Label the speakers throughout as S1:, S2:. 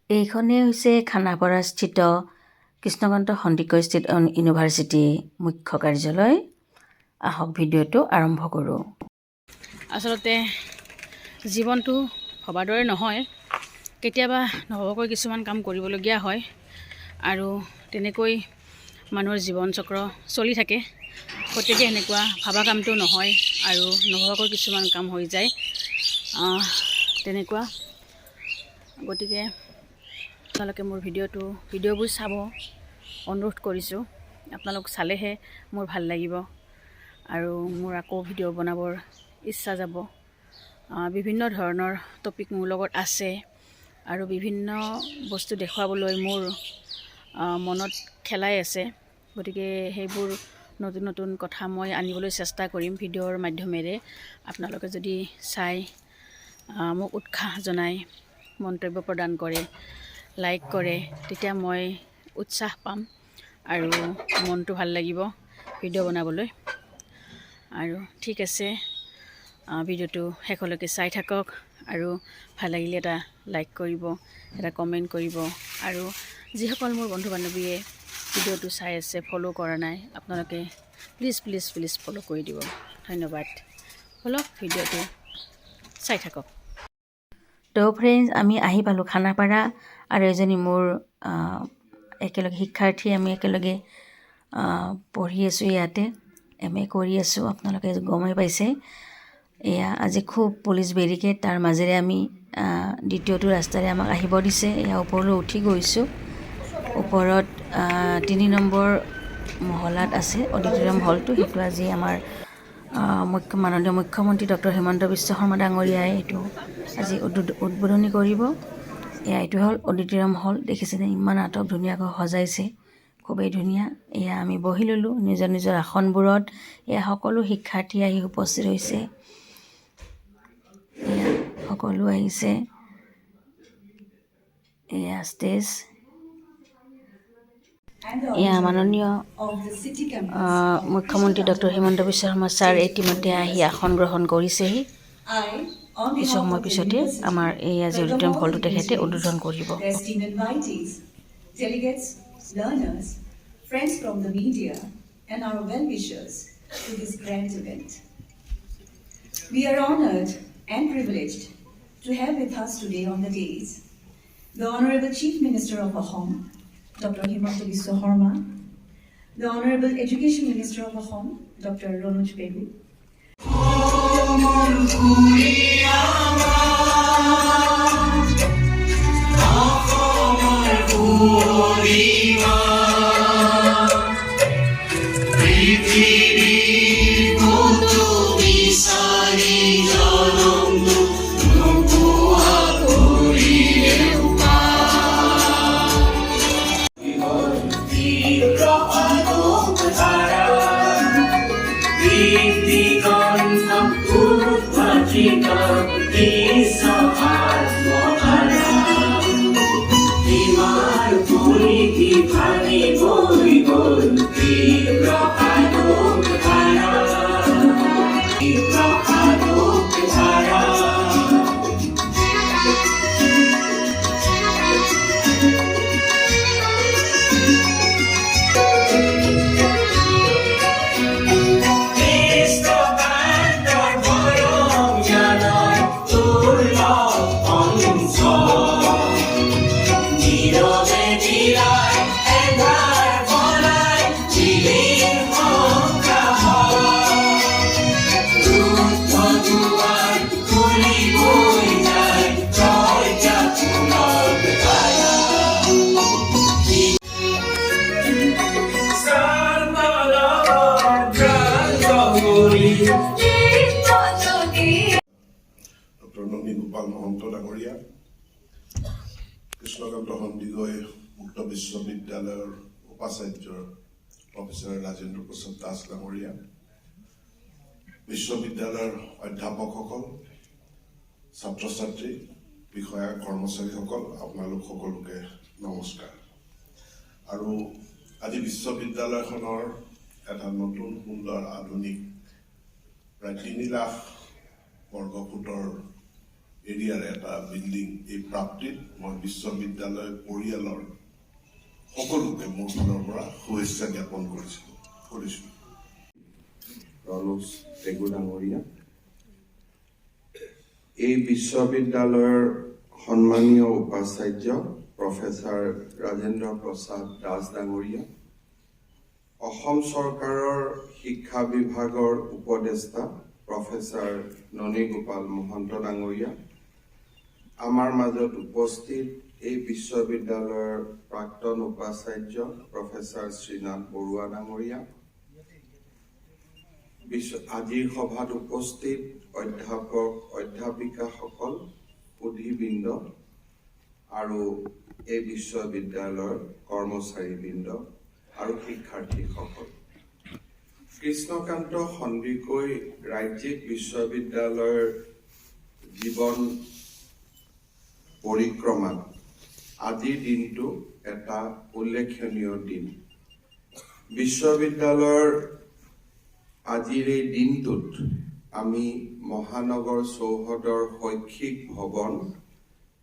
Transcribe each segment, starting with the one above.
S1: এইখনেই হৈছে খানাপাৰাস্থিত Krishnakanta Sandikoi state university মুখ্য কাৰ্যালয়। আহক ভিডিঅ'টো আৰম্ভ কৰোঁ। আচলতে জীৱনটো ভবাৰ দৰে নহয়, কেতিয়াবা নহ'বকৈ কিছুমান কাম কৰিবলগীয়া হয় আৰু তেনেকৈ মানুহৰ জীৱন চক্ৰ চলি থাকে। গতিকে এনেকুৱা ভবা কামটো নহয় আৰু নহ'বকৈ কিছুমান কাম হৈ যায় তেনেকুৱা। গতিকে আপোনালোকে মোৰ ভিডিঅ'বোৰ চাব অনুৰোধ কৰিছোঁ। আপোনালোক চালেহে মোৰ ভাল লাগিব আৰু মোৰ আকৌ ভিডিঅ' বনাবৰ ইচ্ছা যাব। বিভিন্ন ধৰণৰ টপিক মোৰ লগত আছে আৰু বিভিন্ন বস্তু দেখুৱাবলৈ মোৰ মনত খেলাই আছে। গতিকে সেইবোৰ নতুন নতুন কথা মই আনিবলৈ চেষ্টা কৰিম ভিডিঅ'ৰ মাধ্যমেৰে। আপোনালোকে যদি চাই মোক উৎসাহ জনাই মন্তব্য প্ৰদান কৰে, লাইক কৰে, তেতিয়া মই উৎসাহ পাম আৰু মনটো ভাল লাগিব ভিডিঅ' বনাবলৈ। আৰু ঠিক আছে, ভিডিঅ'টো শেষলৈকে চাই থাকক আৰু ভাল লাগিলে এটা লাইক কৰিব, এটা কমেণ্ট কৰিব। আৰু যিসকল মোৰ বন্ধু বান্ধৱীয়ে ভিডিঅ'টো চাই আছে, ফ'ল' কৰা নাই, আপোনালোকে প্লিজ প্লিজ প্লিজ ফ'ল' কৰি দিব। ধন্যবাদ। ব'লক ভিডিঅ'টো চাই থাকক। তো ফ্ৰেণ্ডছ, আমি আহি পালোঁ খানাপাৰা আৰু এজনী মোৰ একেলগে শিক্ষাৰ্থী, আমি একেলগে পঢ়ি আছোঁ ইয়াতে, MA কৰি আছোঁ। আপোনালোকে গমেই পাইছে। এয়া আজি খুব পুলিচ বেৰিকেড, তাৰ মাজেৰে আমি দ্বিতীয়টো ৰাস্তাৰে আমাক আহিব দিছে। এয়া ওপৰলৈ উঠি গৈছোঁ। ওপৰত 3 নম্বৰ মহলাত আছে অডিটৰিয়াম হলটো। সেইটো আজি আমাৰ মাননীয় মুখ্যমন্ত্ৰী ডক্টৰ হিমন্ত বিশ্ব শৰ্মা ডাঙৰীয়াই এইটো আজি উদ্বোধনী কৰিব। এইটো হ'ল অডিটৰিয়াম হল। দেখিছেনে ইমান আটক ধুনীয়াকৈ সজাইছে, খুবেই ধুনীয়া। এয়া আমি বহি ল'লোঁ নিজৰ নিজৰ আসনবোৰত। এয়া সকলো শিক্ষাৰ্থী আহি উপস্থিত হৈছে। এয়া সকলো আহিছে। এয়া ষ্টেজ। এয়া মাননীয় মুখ্যমন্ত্ৰী ডক্টৰ হিমন্ত বিশ্ব শৰ্মা ছাৰ ইতিমধ্যে আহি আসন গ্ৰহণ কৰিছেহি। কিছু সময় পিছতে আমাৰ এই আজি অডিটৰিয়াম হলটো তেখেতে উদ্বোধন কৰিব।
S2: We are honored and privileged to have with us today on the dais the Honorable Chief Minister of Assam, Dr. Himanta Biswa Sarma, the Honorable Education Minister of Assam, Dr. Ronuj Pegu,
S3: Krishnakanta Sandikoi মুক্ত বিশ্ববিদ্যালয়ৰ উপাচাৰ্য professor Rajendra Prasad Das ডাঙৰীয়া, বিশ্ববিদ্যালয়ৰ অধ্যাপকসকল, ছাত্ৰ ছাত্ৰী, বিষয়া কৰ্মচাৰীসকল, আপোনালোক সকলোকে নমস্কাৰ। আৰু আজি বিশ্ববিদ্যালয়খনৰ এটা নতুন সুন্দৰ আধুনিক প্ৰায় 3 লাখ বৰ্গফুটৰ এৰিয়াৰ এটা বিল্ডিং এই প্ৰাপ্তিত মই বিশ্ববিদ্যালয় পৰিয়ালৰ সকলোকে মোৰ ফালৰ পৰা শুভেচ্ছা জ্ঞাপন কৰিছোঁ।
S4: ৰনোজ টেগু ডাঙৰীয়া, এই বিশ্ববিদ্যালয়ৰ সন্মানীয় উপাচাৰ্য প্ৰফেচাৰ ৰাজেন্দ্ৰ প্ৰসাদ দাস ডাঙৰীয়া, অসম চৰকাৰৰ শিক্ষা বিভাগৰ উপদেষ্টা প্ৰফেচাৰ ননী গোপাল মহন্ত ডাঙৰীয়া, আমাৰ মাজত উপস্থিত এই বিশ্ববিদ্যালয়ৰ প্ৰাক্তন উপাচাৰ্য প্ৰফেচাৰ শ্ৰীনাথ বৰুৱা ডাঙৰীয়া, আজিৰ সভাত উপস্থিত অধ্যাপক অধ্যাপিকাসকল, সুধীবৃন্দ আৰু এই বিশ্ববিদ্যালয়ৰ কৰ্মচাৰীবৃন্দ আৰু শিক্ষাৰ্থীসকল, কৃষ্ণকান্ত সন্দিকৈ ৰাজ্যিক বিশ্ববিদ্যালয়ৰ জীৱন পৰিক্ৰমাত আজিৰ দিনটো এটা উল্লেখনীয় দিন। বিশ্ববিদ্যালয়ৰ আজিৰ এই দিনটোত আমি মহানগৰ চৌহদৰ শৈক্ষিক ভৱন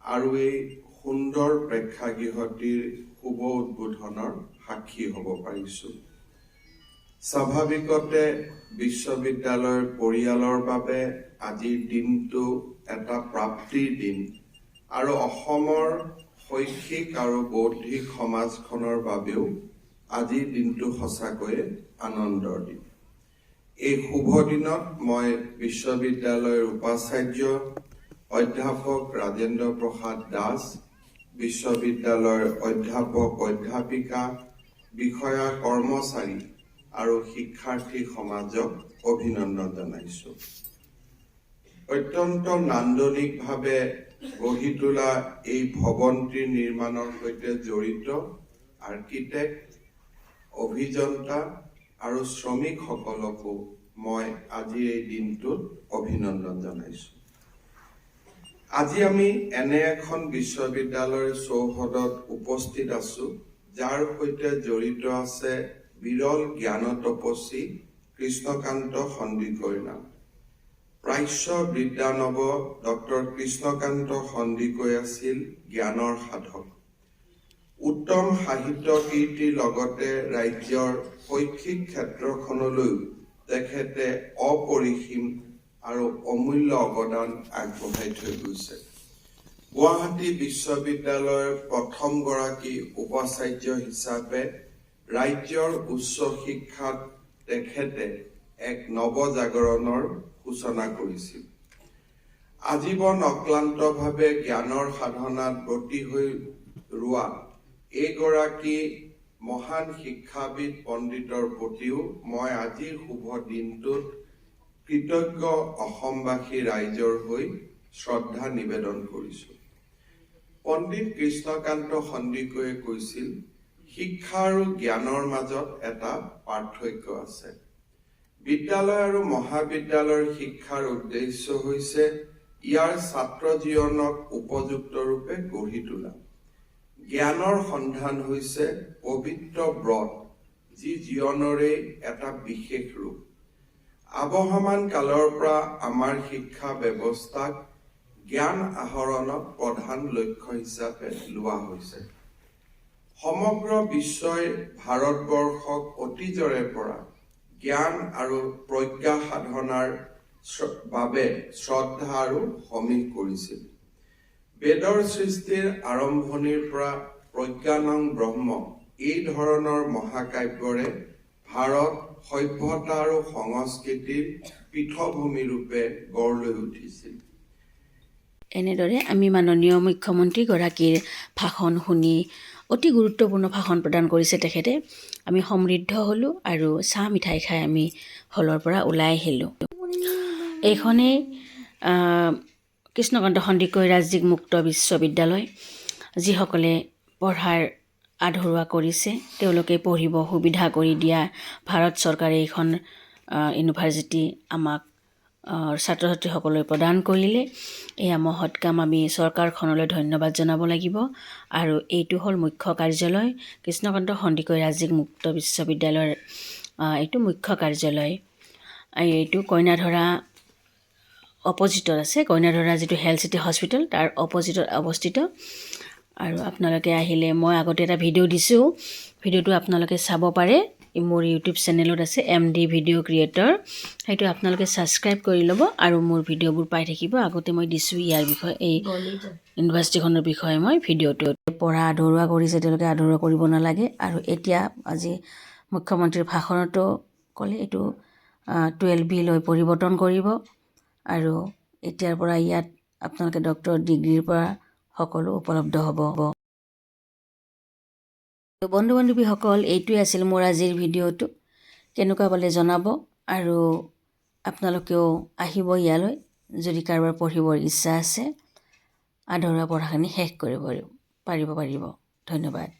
S4: আৰু এই সুন্দৰ প্ৰেক্ষাগৃহটিৰ শুভ উদ্বোধনৰ সাক্ষী হ'ব পাৰিছোঁ। স্বাভাৱিকতে বিশ্ববিদ্যালয়ৰ পৰিয়ালৰ বাবে আজিৰ দিনটো এটা প্ৰাপ্তিৰ দিন আৰু অসমৰ শৈক্ষিক আৰু বৌদ্ধিক সমাজখনৰ বাবেও আজিৰ দিনটো সঁচাকৈয়ে আনন্দৰ দিন। এই শুভ দিনত মই বিশ্ববিদ্যালয়ৰ উপাচাৰ্য অধ্যাপক ৰাজেন্দ্ৰ প্ৰসাদ দাস, বিশ্ববিদ্যালয়ৰ অধ্যাপক অধ্যাপিকা, বিষয়া কৰ্মচাৰী আৰু শিক্ষাৰ্থী সমাজক অভিনন্দন জনাইছোঁ। অত্যন্ত নান্দনিকভাৱে গঢ়ি তোলা এই ভৱনটিৰ নিৰ্মাণৰ সৈতে জড়িত আৰ্কিটেক্ট, অভিযন্তা আৰু শ্ৰমিকসকলকো মই আজিৰ এই দিনটোত অভিনন্দন জনাইছোঁ। আজি আমি এনে এখন বিশ্ববিদ্যালয়ৰ চৌহদত উপস্থিত আছোঁ, যাৰ সৈতে জড়িত আছে বিৰল জ্ঞান তপস্বী কৃষ্ণকান্ত সন্দিকৈৰ নাম। প্ৰাচ্য বিদ্যানৱ ডক্টৰ কৃষ্ণকান্ত সন্দিকৈ আছিল জ্ঞানৰ সাধক। উত্তম সাহিত্য কীৰ্তিৰ লগতে ৰাজ্যৰ শৈক্ষিক ক্ষেত্ৰখনলৈও তেখেতে অপৰিসীম আৰু অমূল্য অৱদান আগবঢ়াই থৈ গৈছে। গুৱাহাটী বিশ্ববিদ্যালয়ৰ প্ৰথমগৰাকী উপাচাৰ্য হিচাপে ৰাজ্যৰ উচ্চ শিক্ষাত তেখেতে এক নৱজাগৰণৰ সূচনা কৰিছিল। আজীৱন অক্লান্তভাৱে জ্ঞানৰ সাধনাত ব্ৰতী হৈ ৰোৱা এইগৰাকী মহান শিক্ষাবিদ পণ্ডিতৰ প্ৰতিও মই আজিৰ শুভ দিনটোত কৃতজ্ঞ অসমবাসী ৰাইজৰ হৈ শ্ৰদ্ধা নিবেদন কৰিছোঁ। পণ্ডিত কৃষ্ণকান্ত সন্দিকৈয়ে কৈছিল, শিক্ষা আৰু জ্ঞানৰ মাজত এটা পাৰ্থক্য আছে। বিদ্যালয় আৰু মহাবিদ্যালয়ৰ শিক্ষাৰ উদ্দেশ্য হৈছে ইয়াৰ ছাত্ৰ জীৱনক উপযুক্ত ৰূপে গঢ়ি তোলা। জ্ঞানৰ সন্ধান হৈছে পবিত্ৰ ব্ৰত, যি জীৱনৰে এটা বিশেষ ৰূপ। আৱহমান কালৰ পৰা আমাৰ শিক্ষা ব্যৱস্থাক জ্ঞান আহৰণক প্ৰধান লক্ষ্য হিচাপে লোৱা হৈছে। সমগ্ৰ বিশ্বই ভাৰতবৰ্ষক অতীজৰে পৰা জ্ঞান আৰু প্ৰজ্ঞা সাধনাৰ বাবে শ্ৰদ্ধা আৰু সমীহ কৰিছিল। বেদৰ সৃষ্টিৰ আৰম্ভণিৰ পৰা প্ৰজ্ঞানং ব্ৰহ্ম এই ধৰণৰ মহাকাব্যৰে ভাৰত সভ্যতা আৰু সংস্কৃতিৰ পীঠভূমি ৰূপে গঢ় লৈ উঠিছিল।
S1: এনেদৰে আমি মাননীয় মুখ্যমন্ত্ৰীগৰাকীৰ ভাষণ শুনি অতি গুৰুত্বপূৰ্ণ ভাষণ প্ৰদান কৰিছে তেখেতে। আমি সমৃদ্ধ হ'লোঁ আৰু চাহ মিঠাই খাই আমি হলৰ পৰা ওলাই আহিলোঁ। এইখনেই কৃষ্ণকান্ত সন্দিকৈ ৰাজ্যিক মুক্ত বিশ্ববিদ্যালয়। যিসকলে পঢ়াৰ আধৰুৱা কৰিছে তেওঁলোকে পঢ়িব সুবিধা কৰি দিয়া ভাৰত চৰকাৰে এইখন ইউনিভাৰ্চিটি আমাক ছাত্ৰ ছাত্ৰীসকললৈ প্ৰদান কৰিলে। এয়া মহৎ কাম, আমি চৰকাৰখনলৈ ধন্যবাদ জনাব লাগিব। আৰু এইটো হ'ল মুখ্য কাৰ্যালয়, কৃষ্ণকান্ত সন্দিকৈ ৰাজ্যিক মুক্ত বিশ্ববিদ্যালয়ৰ এইটো মুখ্য কাৰ্যালয়। এইটো কইনাধৰা অপজিটত আছে, কইনাধৰা যিটো হেল্থ চিটি হস্পিটেল তাৰ অপজিটত অৱস্থিত। আৰু আপোনালোকে আহিলে, মই আগতে এটা ভিডিঅ' দিছোঁ, ভিডিঅ'টো আপোনালোকে চাব পাৰে, মোৰ ইউটিউব চেনেলত আছে MD ভিডিঅ' ক্ৰিয়েটৰ, সেইটো আপোনালোকে ছাবস্ক্ৰাইব কৰি ল'ব আৰু মোৰ ভিডিঅ'বোৰ পাই থাকিব। আগতে মই দিছোঁ ইয়াৰ বিষয়ে, এই ইউনিভাৰ্চিটিখনৰ বিষয়ে মই ভিডিঅ'টো। পঢ়া আধৰুৱা কৰিছে, তেওঁলোকে আধৰুৱা কৰিব নালাগে। আৰু এতিয়া আজি মুখ্যমন্ত্ৰীৰ ভাষণতো ক'লে এইটো 12B লৈ পৰিৱৰ্তন কৰিব আৰু এতিয়াৰ পৰা ইয়াত আপোনালোকে ডক্টৰ ডিগ্ৰীৰ পৰা সকলো উপলব্ধ হ'ব। বন্ধু বান্ধৱীসকল, এইটোৱে আছিল মোৰ আজিৰ ভিডিঅ'টো। কেনেকুৱা পালে জনাব আৰু আপোনালোকেও আহিব ইয়ালৈ যদি কাৰোবাৰ পঢ়িবৰ ইচ্ছা আছে, আধৰুৱা পঢ়াখিনি শেষ কৰিব পাৰিব। ধন্যবাদ।